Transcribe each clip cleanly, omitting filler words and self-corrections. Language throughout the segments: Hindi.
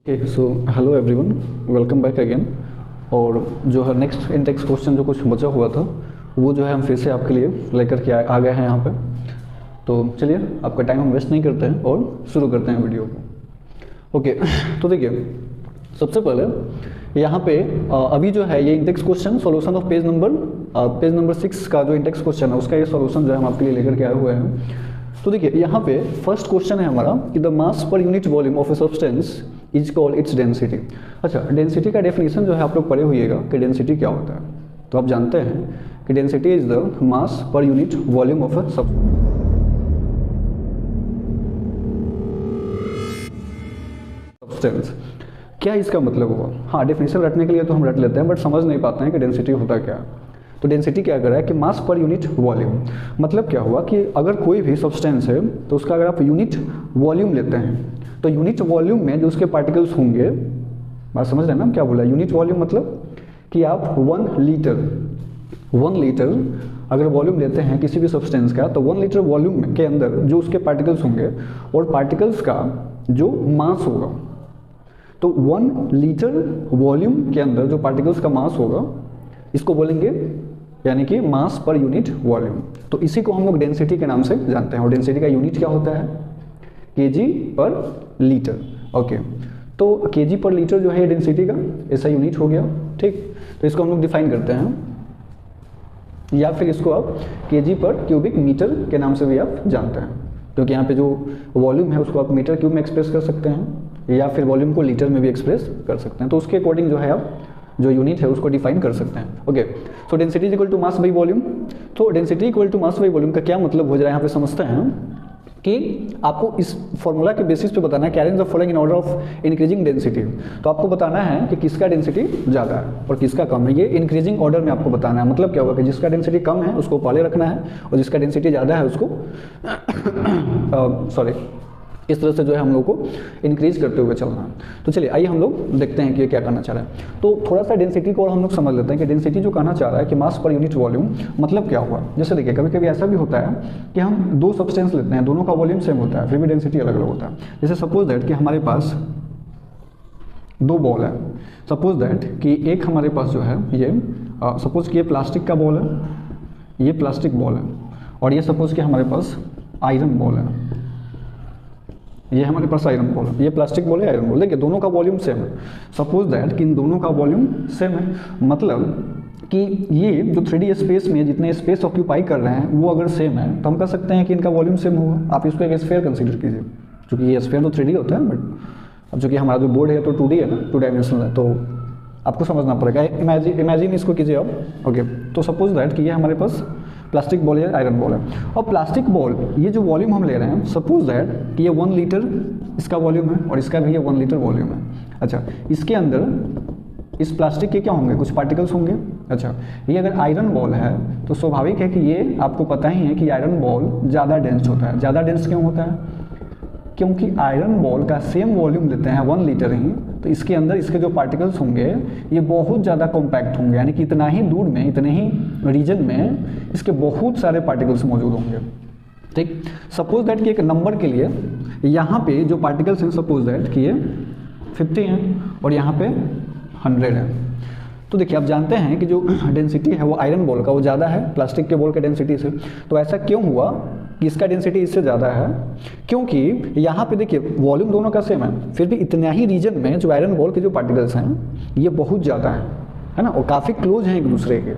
So hello everyone, welcome back again. और जो है नेक्स्ट इंडेक्स क्वेश्चन जो कुछ बचा हुआ था वो जो है हम फिर से आपके लिए लेकर के आ गए हैं यहाँ पे। तो चलिए आपका टाइम हम वेस्ट नहीं करते हैं और शुरू करते हैं वीडियो को। ओके, तो देखिए सबसे पहले यहाँ पे अभी जो है ये index question solution of page number 6 का जो इंडेक्स क्वेश्चन है उसका ये सॉल्यूशन जो है हम आपके लिए लेकर के आए हुए हैं। तो देखिए यहाँ पे फर्स्ट क्वेश्चन है हमारा कि the mass per unit volume of a substance is called its density. अच्छा, डेंसिटी का डेफिनेशन जो है आप लोग पढ़े होइएगा कि डेंसिटी क्या होता है। तो आप जानते हैं कि density is the mass per unit volume of a substance. क्या इसका मतलब हुआ? हाँ, डेफिनेशन रटने के लिए तो हम रट लेते हैं बट समझ नहीं पाते हैं कि डेंसिटी होता क्या है। तो डेंसिटी क्या कर रहा है कि मास पर यूनिट वॉल्यूम। मतलब क्या हुआ कि अगर कोई भी सब्सटेंस है तो उसका अगर आप यूनिट वॉल्यूम लेते हैं तो यूनिट वॉल्यूम में जो उसके पार्टिकल्स होंगे, बात समझ रहे हैं ना क्या बोला? यूनिट वॉल्यूम मतलब कि आप 1 लीटर अगर वॉल्यूम लेते हैं किसी भी सब्सटेंस का तो 1 लीटर वॉल्यूम के अंदर जो उसके पार्टिकल्स होंगे और पार्टिकल्स का जो मास होगा, तो 1 लीटर वॉल्यूम के अंदर जो पार्टिकल्स का मास होगा इसको बोलेंगे यानी कि मास पर यूनिट वॉल्यूम। तो इसी को हम लोग डेंसिटी के नाम से जानते हैं। और डेंसिटी का यूनिट क्या होता है? केजी पर लीटर। ओके, तो केजी पर लीटर जो है डेंसिटी का ऐसा यूनिट हो गया। ठीक, तो इसको हम लोग डिफाइन करते हैं, या फिर इसको आप केजी पर क्यूबिक मीटर के नाम से भी आप जानते हैं, क्योंकि यहाँ पे जो वॉल्यूम है उसको आप मीटर क्यूब में एक्सप्रेस कर सकते हैं या फिर वॉल्यूम को लीटर में भी एक्सप्रेस कर सकते हैं। तो उसके अकॉर्डिंग जो है आप जो यूनिट है उसको डिफाइन कर सकते हैं। Okay, so density is equal to mass by volume. तो density equal to mass by volume का क्या मतलब हो जा रहा है यहाँ पे समझते हैं कि आपको इस फॉर्मूला के बेसिस पे बताना है carrying the following in order of increasing density. तो आपको बताना है कि किसका डेंसिटी ज़्यादा है और किसका कम है। ये इंक्रीजिंग ऑर्डर में आपको बताना है। मतलब क्या होगा कि जिसका डेंसिटी कम है उसको पहले रखना है और जिसका डेंसिटी ज़्यादा है उसको इस तरह से जो है हम लोग को इंक्रीज करते हुए चलना है। तो चलिए आइए हम लोग देखते हैं कि ये क्या करना चाह रहा है। तो थोड़ा सा डेंसिटी को और हम लोग समझ लेते हैं कि डेंसिटी जो कहना चाह रहा है कि मास पर यूनिट वॉल्यूम मतलब क्या हुआ। जैसे देखिए कभी कभी ऐसा भी होता है कि हम 2 सब्सटेंस लेते हैं, दोनों का वॉल्यूम सेम होता है फिर भी डेंसिटी अलग अलग होता है। जैसे सपोज दैट कि हमारे पास 2 बॉल है। सपोज दैट कि एक हमारे पास जो है ये सपोज कि ये प्लास्टिक का बॉल है, ये प्लास्टिक बॉल है, और ये सपोज कि हमारे पास आयरन बॉल है, ये हमारे पास आयरन बॉल है, ये प्लास्टिक बॉल है, आयरन बॉल। देखिए दोनों का वॉल्यूम सेम है। सपोज दैट कि इन दोनों का वॉल्यूम सेम है, मतलब कि ये जो 3D स्पेस में जितने स्पेस ऑक्यूपाई कर रहे हैं वो अगर सेम है तो हम कह सकते हैं कि इनका वॉल्यूम सेम होगा। आप इसको एक स्फीयर कंसीडर कीजिए, क्योंकि ये स्फीयर तो 3D होता है, बट अब चूँकि हमारा जो बोर्ड है तो 2D है ना, 2 डायमेंशनल है, तो आपको समझना पड़ेगा। इमेजिन इसको कीजिए आप। ओके, तो सपोज दैट कि ये हमारे पास प्लास्टिक बॉल या आयरन बॉल है, और प्लास्टिक बॉल ये जो वॉल्यूम हम ले रहे हैं, सपोज दैट कि ये 1 लीटर इसका वॉल्यूम है और इसका भी ये 1 लीटर वॉल्यूम है। अच्छा, इसके अंदर इस प्लास्टिक के क्या होंगे? कुछ पार्टिकल्स होंगे। अच्छा, ये अगर आयरन बॉल है तो स्वाभाविक है कि ये आपको पता ही है कि आयरन बॉल ज़्यादा डेंस होता है। ज़्यादा डेंस क्यों होता है? क्योंकि आयरन बॉल का सेम वॉल्यूम लेते हैं 1 लीटर ही, तो इसके अंदर इसके जो पार्टिकल्स होंगे ये बहुत ज़्यादा कॉम्पैक्ट होंगे, यानी कि इतना ही दूर में, इतने ही रीजन में इसके बहुत सारे पार्टिकल्स मौजूद होंगे। ठीक, सपोज दैट कि एक नंबर के लिए यहाँ पे जो पार्टिकल्स हैं सपोज दैट कि ये 50 हैं और यहाँ पे 100 है। तो देखिए आप जानते हैं कि जो डेंसिटी है वो आयरन बॉल का वो ज़्यादा है प्लास्टिक के बॉल के डेंसिटी से। तो ऐसा क्यों हुआ कि इसका डेंसिटी इससे ज़्यादा है? क्योंकि यहाँ पे देखिए वॉल्यूम दोनों का सेम है, फिर भी इतना ही रीजन में जो आयरन बॉल के जो पार्टिकल्स हैं ये बहुत ज़्यादा है ना, और काफ़ी क्लोज हैं एक दूसरे के,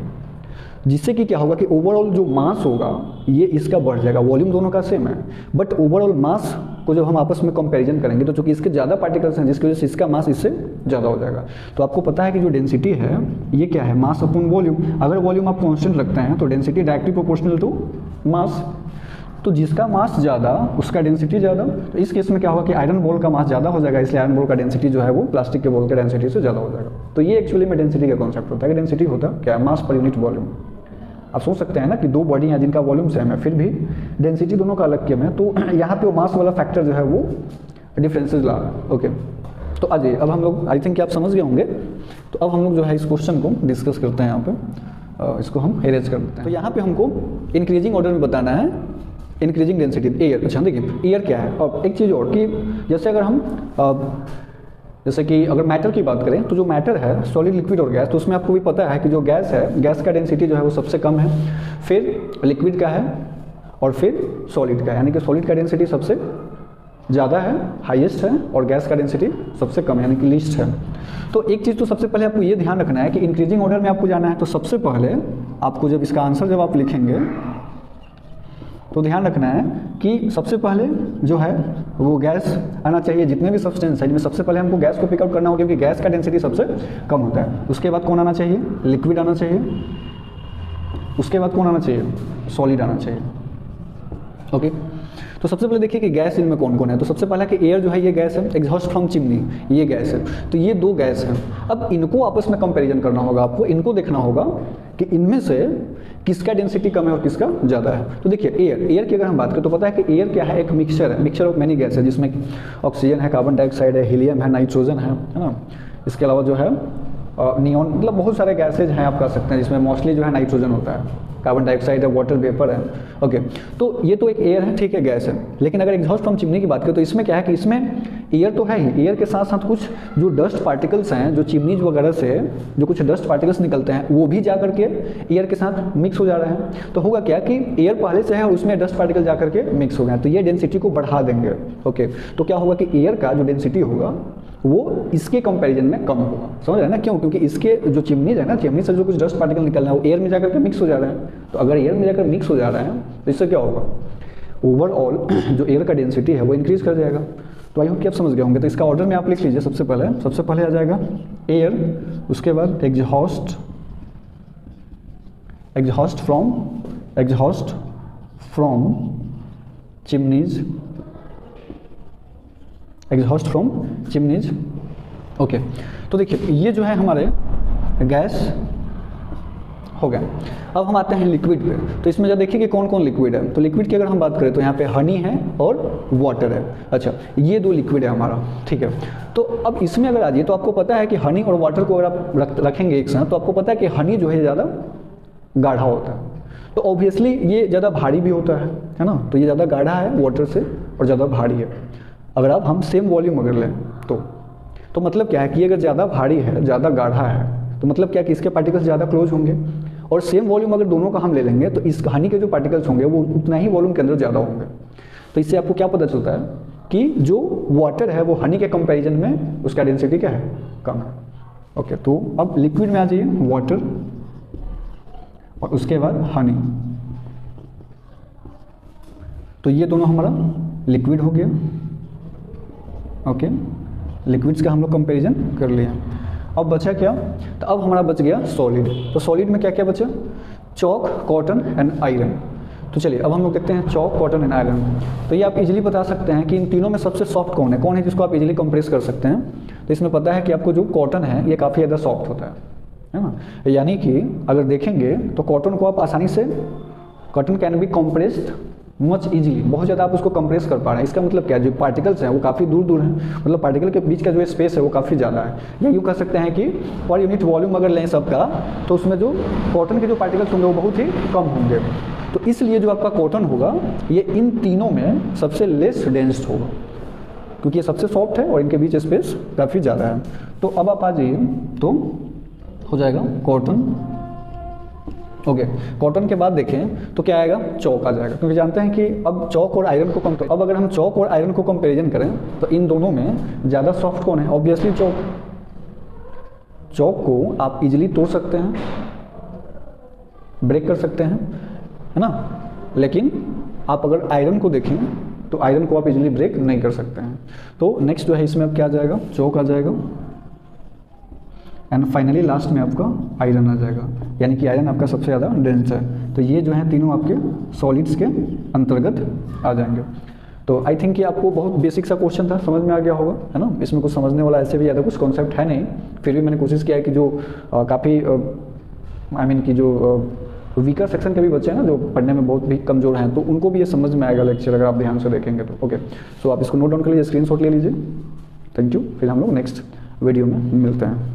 जिससे कि क्या होगा कि ओवरऑल जो मास होगा ये इसका बढ़ जाएगा। वॉल्यूम दोनों का सेम है बट ओवरऑल मास को जब हम आपस में कंपैरिजन करेंगे तो चूंकि इसके ज़्यादा पार्टिकल्स हैं जिसकी वजह से इसका मास इससे ज़्यादा हो जाएगा। तो आपको पता है कि जो डेंसिटी है ये क्या है? Mass upon volume. अगर वॉल्यूम आप कॉन्स्टेंट रखते हैं तो density directly proportional to mass. तो जिसका मास ज़्यादा उसका डेंसिटी ज़्यादा। तो इस केस में क्या होगा कि आयरन बॉल का मास ज़्यादा हो जाएगा, इसलिए आयरन बॉल का डेंसिटी जो है वो प्लास्टिक के बॉल के डेंसिटी से ज़्यादा हो जाएगा। तो ये एक्चुअली में डेंसिटी का कॉन्सेप्ट होता है कि डेंसिटी होता है क्या? मास पर यूनिट वॉल्यूम। आप सोच सकते हैं ना कि 2 बॉडी हैं जिनका वॉल्यूम सेम है फिर भी डेंसिटी दोनों का अलग केम है, तो यहाँ पे वो मास वाला फैक्टर जो है वो डिफरेंसेस ला रहा है। ओके, तो आ जाइए अब हम लोग, आई थिंक कि आप समझ गए होंगे। तो अब हम लोग जो है इस क्वेश्चन को डिस्कस करते हैं। यहाँ पे इसको हम अरेंज कर देते हैं। तो यहाँ पे हमको इंक्रीजिंग ऑर्डर में बताना है इंक्रीजिंग डेंसिटी एयर। अच्छा देखिए एयर क्या है। और एक चीज़ और कि जैसे अगर हम जैसे कि अगर मैटर की बात करें तो जो मैटर है सॉलिड, लिक्विड और गैस, तो उसमें आपको भी पता है कि जो गैस है, गैस का डेंसिटी जो है वो सबसे कम है, फिर लिक्विड का है और फिर सॉलिड का, यानी कि सॉलिड का डेंसिटी सबसे ज़्यादा है, हाईएस्ट है, और गैस का डेंसिटी सबसे कम यानी कि लीस्ट है। तो एक चीज़ तो सबसे पहले आपको ये ध्यान रखना है कि इंक्रीजिंग ऑर्डर में आपको जाना है, तो सबसे पहले आपको जब इसका आंसर जब आप लिखेंगे तो ध्यान रखना है कि सबसे पहले जो है वो गैस आना चाहिए। जितने भी सब्सटेंस है इनमें सबसे पहले हमको गैस को पिकआउट करना होगा, क्योंकि गैस का डेंसिटी सबसे कम होता है। उसके बाद कौन आना चाहिए? लिक्विड आना चाहिए। उसके बाद कौन आना चाहिए? सॉलिड आना चाहिए। ओके, तो सबसे पहले देखिए कि गैस इनमें कौन कौन है। तो सबसे पहला कि एयर जो है ये गैस है, एग्जॉस्ट फ्रॉम चिमनी ये गैस है। तो ये दो गैस हैं। अब इनको आपस में कंपैरिजन करना होगा आपको, इनको देखना होगा कि इनमें से किसका डेंसिटी कम है और किसका ज़्यादा है। तो देखिए एयर की अगर हम बात करें तो पता है कि एयर क्या है? एक मिक्सचर है, मिक्सचर ऑफ मैनी गैस है, जिसमें ऑक्सीजन है, कार्बन डाइऑक्साइड है, हीलियम है, नाइट्रोजन है ना। इसके अलावा जो है नियॉन, मतलब बहुत सारे गैसेज हैं आप कह सकते हैं, जिसमें मोस्टली जो है नाइट्रोजन होता है, कार्बन डाइऑक्साइड है, वाटर वेपर है। ओके, तो ये तो एक एयर है, ठीक है, गैस है। लेकिन अगर एग्जॉस्ट फ्रॉम चिमनी की बात करें तो इसमें क्या है कि इसमें एयर तो है ही, एयर के साथ साथ कुछ जो डस्ट पार्टिकल्स हैं, जो चिमनीज वगैरह से जो कुछ डस्ट पार्टिकल्स निकलते हैं, वो भी जा करके एयर के साथ मिक्स हो जा रहे हैं। तो होगा क्या कि एयर पहले से है और उसमें डस्ट पार्टिकल जा करके मिक्स हो गए, तो ये डेंसिटी को बढ़ा देंगे। ओके, तो क्या होगा कि एयर का जो डेंसिटी होगा वो इसके कंपैरिजन में कम होगा। समझ रहे हैं ना? क्यों? क्योंकि इसके जो चिमनीज है ना, चिमनी से जो कुछ डस्ट पार्टिकल निकल रहा है वो एयर में जाकर के मिक्स हो जा रहे हैं। तो अगर एयर में जाकर मिक्स हो जा रहा है तो इससे क्या होगा? ओवरऑल जो एयर का डेंसिटी है वो इंक्रीज कर जाएगा। तो आई होप कि आप समझ गए होंगे। तो इसका ऑर्डर में आप लिख लीजिए। सबसे पहले आ जाएगा एयर, उसके बाद एग्जॉस्ट फ्रॉम चिमनीज। ओके, तो देखिए ये जो है हमारे गैस हो गया। अब हम आते हैं लिक्विड पे। तो इसमें जब देखिए कि कौन कौन लिक्विड है, तो लिक्विड की अगर हम बात करें तो यहाँ पे हनी है और वाटर है। अच्छा, ये दो लिक्विड है हमारा, ठीक है। तो अब इसमें अगर आ जाइए तो आपको पता है कि हनी और वाटर को अगर आप रखेंगे एक साथ तो आपको पता है कि हनी जो है ज़्यादा गाढ़ा होता है, तो ऑब्वियसली ये ज़्यादा भारी भी होता है ना। तो ये ज़्यादा गाढ़ा है वाटर से और ज़्यादा भारी है। अगर हम सेम वॉल्यूम अगर लें तो मतलब क्या है कि अगर ज़्यादा भारी है, ज़्यादा गाढ़ा है, तो मतलब क्या है कि इसके पार्टिकल्स ज़्यादा क्लोज होंगे। और सेम वॉल्यूम अगर दोनों का हम ले लेंगे तो इस हनी के जो पार्टिकल्स होंगे वो उतना ही वॉल्यूम के अंदर ज़्यादा होंगे। तो इससे आपको क्या पता चलता है कि जो वाटर है वो हनी के कंपैरिजन में उसका डेंसिटी क्या है? कम है। ओके, तो अब लिक्विड में आ जाइए, वाटर और उसके बाद हनी। तो ये दोनों हमारा लिक्विड हो गया। ओके, लिक्विड्स का हम लोग कंपैरिजन कर लिया। अब बचा क्या? तो अब हमारा बच गया सॉलिड। तो सॉलिड में क्या क्या बचा? Chalk, cotton and iron. तो चलिए अब हम लोग देखते हैं चॉक, कॉटन एंड आयरन। तो ये आप इजीली बता सकते हैं कि इन तीनों में सबसे सॉफ्ट कौन है जिसको आप इजीली कंप्रेस कर सकते हैं। तो इसमें पता है कि आपको जो कॉटन है ये काफ़ी ज़्यादा सॉफ्ट होता है ना। यानी कि अगर देखेंगे तो कॉटन को आप आसानी से, cotton can be compressed much easily, बहुत ज़्यादा आप उसको कंप्रेस कर पा रहे हैं। इसका मतलब क्या? जो पार्टिकल्स हैं वो काफ़ी दूर हैं, मतलब पार्टिकल के बीच का जो स्पेस है वो काफ़ी ज़्यादा है। या यूँ कह सकते हैं कि पर यूनिट वॉल्यूम अगर लें सबका तो उसमें जो कॉटन के जो पार्टिकल्स होंगे वो बहुत ही कम होंगे। तो इसलिए जो आपका कॉटन होगा ये इन तीनों में सबसे लेस डेंस्ड होगा, क्योंकि ये सबसे सॉफ्ट है और इनके बीच स्पेस काफ़ी ज़्यादा है। तो अब आप आ जाइए तो हो जाएगा कॉटन। ओके, कॉटन के बाद देखें तो क्या आएगा? चॉक आ जाएगा, क्योंकि जानते हैं कि अब चॉक और आयरन को अब अगर हम चॉक और आयरन को कंपैरिजन करें तो इन दोनों में ज़्यादा सॉफ्ट कौन है? ऑब्वियसली चॉक को आप इजीली तोड़ सकते हैं, ब्रेक कर सकते हैं, है ना। लेकिन आप अगर आयरन को देखें तो आयरन को आप इजीली ब्रेक नहीं कर सकते हैं। तो नेक्स्ट जो है इसमें अब क्या आ जाएगा? चॉक आ जाएगा एंड फाइनली लास्ट में आपका आयरन आ जाएगा, यानी कि आयरन आपका सबसे ज़्यादा डेंस है। तो ये जो है तीनों आपके सॉलिड्स के अंतर्गत आ जाएंगे। तो आई थिंक कि आपको बहुत बेसिक सा क्वेश्चन था, समझ में आ गया होगा, है ना। इसमें कुछ समझने वाला ऐसे भी ज़्यादा कुछ कॉन्सेप्ट है नहीं, फिर भी मैंने कोशिश किया है कि जो काफ़ी कि जो वीकर सेक्शन के भी बच्चे हैं ना, जो पढ़ने में बहुत भी कमज़ोर हैं, तो उनको भी ये समझ में आएगा लेक्चर अगर आप ध्यान से देखेंगे तो। ओके, सो आप इसको नोट डाउन कर लीजिए, स्क्रीनशॉट ले लीजिए। Thank you. फिर हम लोग नेक्स्ट वीडियो में मिलते हैं।